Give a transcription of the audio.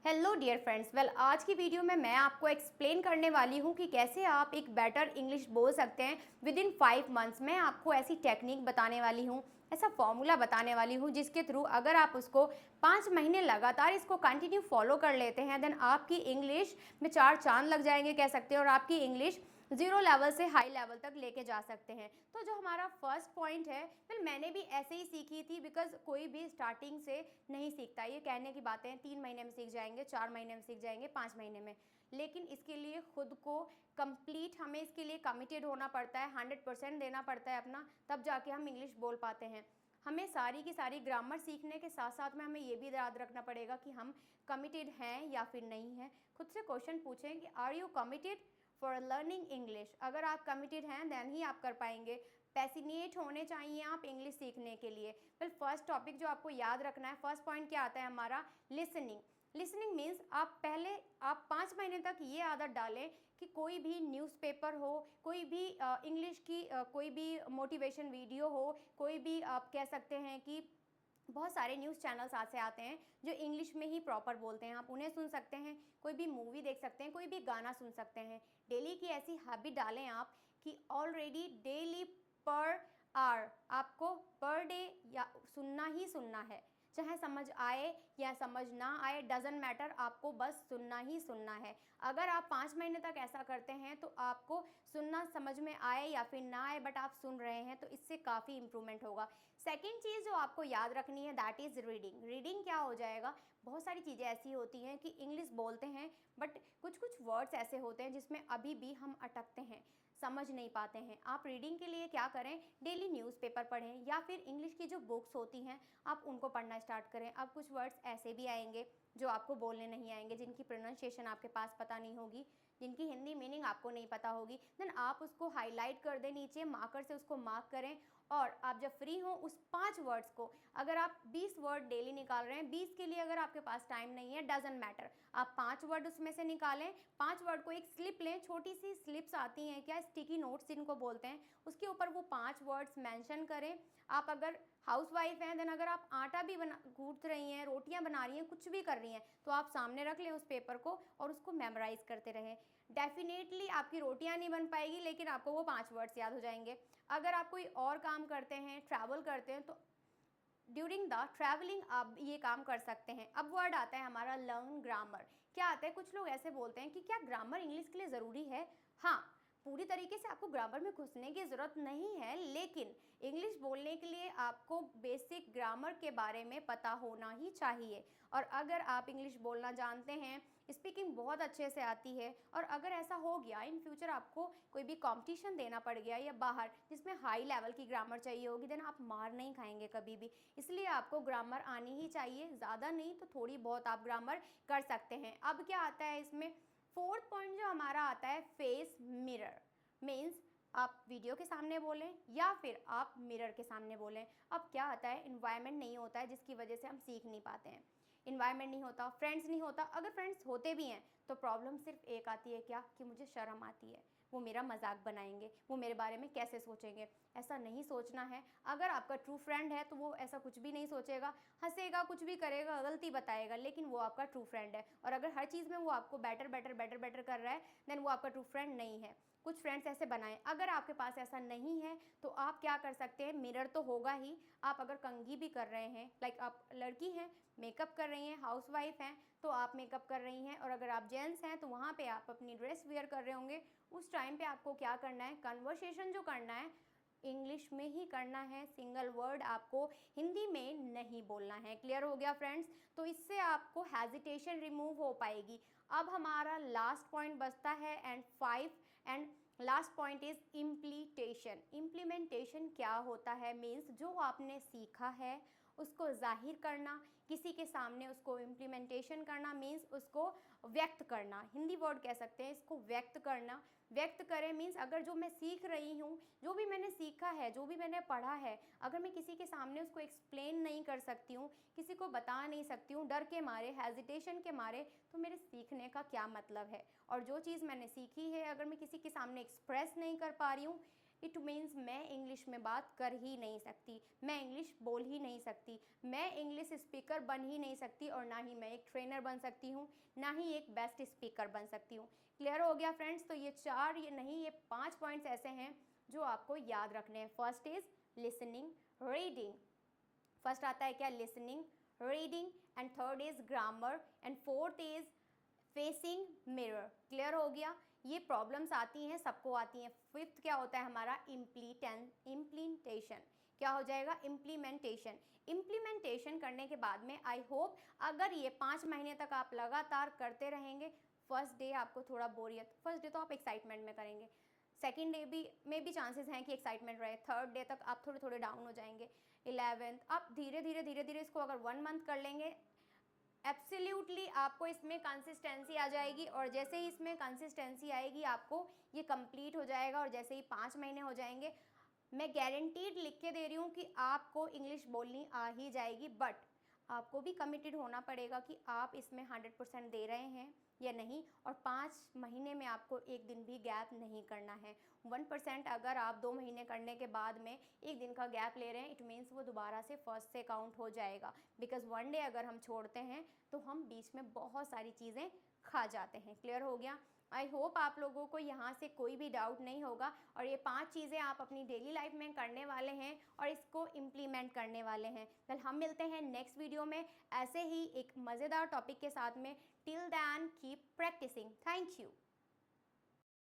Hello dear friends. आज की video में मैं आपको एक्सप्लेन करने वाली हूँ कि कैसे आप एक बेटर इंग्लिश बोल सकते हैं विद इन 5 मंथ्स। मैं आपको ऐसी टेक्निक बताने वाली हूँ, ऐसा फॉर्मूला बताने वाली हूँ जिसके थ्रू अगर आप उसको 5 महीने लगातार इसको कंटिन्यू फॉलो कर लेते हैं देन आपकी इंग्लिश में चार चांद लग जाएंगे कह सकते हैं, और आपकी इंग्लिश जीरो लेवल से हाई लेवल तक लेके जा सकते हैं। तो जो हमारा फर्स्ट पॉइंट है, फिर मैंने भी ऐसे ही सीखी थी, बिकॉज कोई भी स्टार्टिंग से नहीं सीखता। ये कहने की बातें हैं 3 महीने में सीख जाएंगे, 4 महीने में सीख जाएंगे, 5 महीने में, लेकिन इसके लिए खुद को कंप्लीट हमें इसके लिए कमिटेड होना पड़ता है, 100% देना पड़ता है अपना, तब जाके हम इंग्लिश बोल पाते हैं। हमें सारी की सारी ग्रामर सीखने के साथ साथ में हमें ये भी याद रखना पड़ेगा कि हम कमिटेड हैं या फिर नहीं हैं। खुद से क्वेश्चन पूछें कि are you committed for learning English. अगर आप कमिटेड हैं देन ही आप कर पाएंगे। पैसिनेट होने चाहिए आप इंग्लिश सीखने के लिए। फिर फर्स्ट टॉपिक जो आपको याद रखना है, फर्स्ट पॉइंट क्या आता है हमारा, लिसनिंग। लिसनिंग मीन्स आप 5 महीने तक ये आदत डालें कि कोई भी न्यूज़पेपर हो, कोई भी इंग्लिश की कोई भी मोटिवेशन वीडियो हो, कोई भी आप कह सकते हैं कि बहुत सारे न्यूज़ चैनल्स आज से आते हैं जो इंग्लिश में ही प्रॉपर बोलते हैं, आप उन्हें सुन सकते हैं। कोई भी मूवी देख सकते हैं, कोई भी गाना सुन सकते हैं। डेली की ऐसी हैबिट डालें आप कि ऑलरेडी डेली पर आवर आपको पर डे या सुनना ही सुनना है, चाहे समझ आए या समझ ना आए, डजेंट मैटर, आपको बस सुनना ही सुनना है। अगर आप 5 महीने तक ऐसा करते हैं तो आपको सुनना समझ में आए या फिर ना आए, बट आप सुन रहे हैं, तो इससे काफ़ी इंप्रूवमेंट होगा। सेकेंड चीज़ जो आपको याद रखनी है दैट इज़ रीडिंग। रीडिंग क्या हो जाएगा, बहुत सारी चीज़ें ऐसी होती हैं कि इंग्लिश बोलते हैं बट कुछ कुछ वर्ड्स ऐसे होते हैं जिसमें अभी भी हम अटकते हैं, समझ नहीं पाते हैं। आप रीडिंग के लिए क्या करें, डेली न्यूज़पेपर पढ़ें या फिर इंग्लिश की जो बुक्स होती हैं आप उनको पढ़ना स्टार्ट करें। अब कुछ वर्ड्स ऐसे भी आएंगे जो आपको बोलने नहीं आएंगे, जिनकी प्रोनाउंसिएशन आपके पास पता नहीं होगी, जिनकी हिंदी मीनिंग आपको नहीं पता होगी, देन आप उसको हाईलाइट कर दें, नीचे मार्कर से उसको मार्क करें। और आप जब फ्री हो उस 5 वर्ड्स को, अगर आप 20 वर्ड डेली निकाल रहे हैं, 20 के लिए अगर आपके पास टाइम नहीं है, डजेंट मैटर, आप 5 वर्ड उसमें से निकालें। 5 वर्ड को एक स्लिप लें, छोटी सी स्लिप्स आती हैं क्या, स्टिकी नोट्स जिनको बोलते हैं, उसके ऊपर वो 5 वर्ड्स मेंशन करें। आप अगर हाउस वाइफ हैं देन अगर आप आटा भी बना गूंथ रही हैं, रोटियां बना रही हैं, कुछ भी कर रही हैं, तो आप सामने रख लें उस पेपर को और उसको मेमोराइज करते रहें। डेफिनेटली आपकी रोटियां नहीं बन पाएगी, लेकिन आपको वो 5 वर्ड्स याद हो जाएंगे। अगर आप कोई और काम करते हैं, ट्रैवल करते हैं, तो ड्यूरिंग द ट्रैवलिंग आप ये काम कर सकते हैं। अब वर्ड आता है हमारा लर्न ग्रामर। क्या आता है, कुछ लोग ऐसे बोलते हैं कि क्या ग्रामर इंग्लिश के लिए ज़रूरी है। हाँ, पूरी तरीके से आपको ग्रामर में घुसने की ज़रूरत नहीं है, लेकिन इंग्लिश बोलने के लिए आपको बेसिक ग्रामर के बारे में पता होना ही चाहिए। और अगर आप इंग्लिश बोलना जानते हैं, स्पीकिंग बहुत अच्छे से आती है, और अगर ऐसा हो गया इन फ्यूचर आपको कोई भी कंपटीशन देना पड़ गया या बाहर जिसमें हाई लेवल की ग्रामर चाहिए होगी, देन आप मार नहीं खाएंगे कभी भी। इसलिए आपको ग्रामर आनी ही चाहिए, ज़्यादा नहीं तो थोड़ी बहुत आप ग्रामर कर सकते हैं। अब क्या आता है इसमें, फोर्थ पॉइंट जो हमारा आता है, फेस मिरर। मीन्स आप वीडियो के सामने बोलें या फिर आप मिरर के सामने बोलें। अब क्या आता है, इन्वायरमेंट नहीं होता है जिसकी वजह से हम सीख नहीं पाते हैं। इन्वायरमेंट नहीं होता, फ्रेंड्स नहीं होता, अगर फ्रेंड्स होते भी हैं तो प्रॉब्लम सिर्फ एक आती है, क्या, कि मुझे शर्म आती है, वो मेरा मजाक बनाएंगे, वो मेरे बारे में कैसे सोचेंगे। ऐसा नहीं सोचना है। अगर आपका ट्रू फ्रेंड है तो वो ऐसा कुछ भी नहीं सोचेगा, हंसेगा, कुछ भी करेगा, गलती बताएगा, लेकिन वो आपका ट्रू फ्रेंड है। और अगर हर चीज़ में वो आपको बेटर बेटर बेटर बेटर कर रहा है, देन वो आपका ट्रू फ्रेंड नहीं है। कुछ फ्रेंड्स ऐसे बनाएं। अगर आपके पास ऐसा नहीं है तो आप क्या कर सकते हैं, मिरर तो होगा ही, आप अगर कंघी भी कर रहे हैं, लाइक आप लड़की हैं, मेकअप कर रही हैं, हाउसवाइफ हैं, तो आप मेकअप कर रही हैं, और अगर आप जेंट्स हैं तो वहाँ पे आप अपनी ड्रेस वेयर कर रहे होंगे, उस टाइम पे आपको क्या करना है, कन्वर्सेशन जो करना है इंग्लिश में ही करना है। सिंगल वर्ड आपको हिंदी में नहीं बोलना है। क्लियर हो गया फ्रेंड्स। तो इससे आपको हेजिटेशन रिमूव हो पाएगी। अब हमारा लास्ट पॉइंट बचता है and last point is implementation. Implementation क्या होता है, मीन्स जो आपने सीखा है उसको जाहिर करना, किसी के सामने उसको इम्प्लीमेंटेशन करना, मीन्स उसको व्यक्त करना। हिंदी वर्ड कह सकते हैं इसको, व्यक्त करना। व्यक्त करें मीन्स अगर जो मैं सीख रही हूँ, जो भी मैंने सीखा है, जो भी मैंने पढ़ा है, अगर मैं किसी के सामने उसको एक्सप्लेन नहीं कर सकती हूँ, किसी को बता नहीं सकती हूँ, डर के मारे, हेजिटेशन के मारे, तो मेरे सीखने का क्या मतलब है। और जो चीज़ मैंने सीखी है अगर मैं किसी के सामने एक्सप्रेस नहीं कर पा रही हूँ, इट मीन्स मैं इंग्लिश में बात कर ही नहीं सकती, मैं इंग्लिश बोल ही नहीं सकती, मैं इंग्लिश स्पीकर बन ही नहीं सकती, और ना ही मैं एक ट्रेनर बन सकती हूँ, ना ही एक बेस्ट स्पीकर बन सकती हूँ। क्लियर हो गया फ्रेंड्स? तो ये 4 ये नहीं, ये 5 पॉइंट्स ऐसे हैं जो आपको याद रखने हैं। First is listening, reading. First आता है क्या? Listening, reading, and third is grammar, and fourth is facing mirror. Clear हो गया? ये प्रॉब्लम्स आती हैं, सबको आती हैं। फिफ्थ क्या होता है हमारा? इम्प्लीमेंटेशन। क्या हो जाएगा? इम्प्लीमेंटेशन। इम्प्लीमेंटेशन करने के बाद में आई होप अगर ये 5 महीने तक आप लगातार करते रहेंगे, फर्स्ट डे आपको थोड़ा बोरियत, फर्स्ट डे तो आप एक्साइटमेंट में करेंगे, सेकेंड डे भी में भी चांसेस हैं कि एक्साइटमेंट रहे, थर्ड डे तक आप थोड़े थोड़े डाउन हो जाएंगे, 11th आप धीरे धीरे इसको अगर 1 मंथ कर लेंगे, एब्सोल्युटली आपको इसमें कंसिस्टेंसी आ जाएगी, और जैसे ही इसमें कंसिस्टेंसी आएगी आपको ये कंप्लीट हो जाएगा, और जैसे ही 5 महीने हो जाएंगे, मैं गारंटीड लिख के दे रही हूँ कि आपको इंग्लिश बोलनी आ ही जाएगी। बट आपको भी कमिटेड होना पड़ेगा कि आप इसमें 100% दे रहे हैं या नहीं, और 5 महीने में आपको एक दिन भी गैप नहीं करना है। 1% अगर आप 2 महीने करने के बाद में एक दिन का गैप ले रहे हैं, इट मीन्स वो दोबारा से फर्स्ट से काउंट हो जाएगा, बिकॉज 1 डे अगर हम छोड़ते हैं तो हम बीच में बहुत सारी चीज़ें खा जाते हैं। क्लियर हो गया? आई होप आप लोगों को यहाँ से कोई भी डाउट नहीं होगा, और ये 5 चीज़ें आप अपनी डेली लाइफ में करने वाले हैं और इसको इम्प्लीमेंट करने वाले हैं। कल हम मिलते हैं नेक्स्ट वीडियो में ऐसे ही एक मज़ेदार टॉपिक के साथ में। Till then keep practising. Thank you.